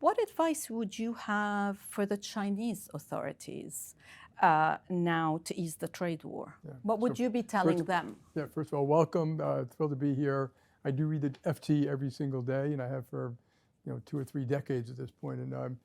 What advice would you have for the Chinese authorities now to ease the trade war? Yeah. What would you be telling them? First of all, welcome. Thrilled to be here. I do read the FT every single day, and I have for 2 or 3 decades at this point. And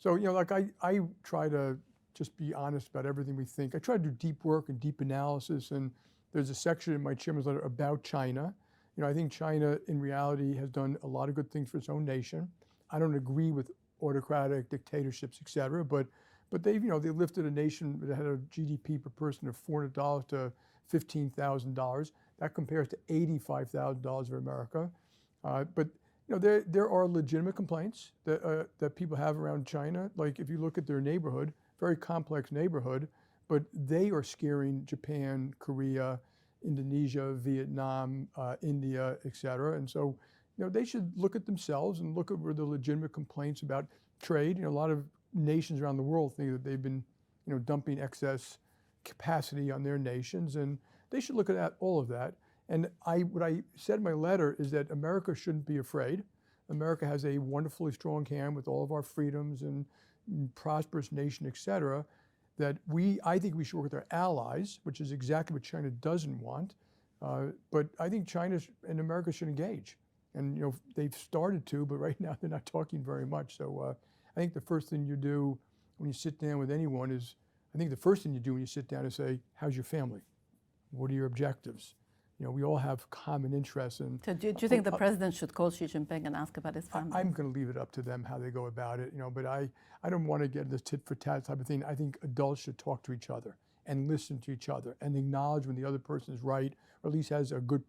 so like I try to just be honest about everything we think. I try to do deep work and deep analysis. And there's a section in my chairman's letter about China. I think China, in reality, has done a lot of good things for its own nation. I don't agree with autocratic dictatorships, et cetera, but they've they lifted a nation that had a GDP per person of $400 to $15,000. That compares to $85,000 for America. But there are legitimate complaints that people have around China. Like if you look at their neighborhood, very complex neighborhood, but they are scaring Japan, Korea, Indonesia, Vietnam, India, et cetera. And so they should look at themselves and look at where the legitimate complaints about trade. A lot of nations around the world think that they've been dumping excess capacity on their nations, and they should look at all of that. And what I said in my letter is that America shouldn't be afraid. America has a wonderfully strong hand with all of our freedoms and prosperous nation, et cetera, that I think we should work with our allies, which is exactly what China doesn't want. But I think China and America should engage. And they've started to, but right now they're not talking very much. So I think the first thing you do when you sit down with anyone is, I think the first thing you do when you sit down is say, how's your family? What are your objectives? We all have common interests. And So do you think the president should call Xi Jinping and ask about his family? I'm going to leave it up to them how they go about it. But I don't want to get this tit for tat type of thing. I think adults should talk to each other and listen to each other and acknowledge when the other person is right, or at least has a good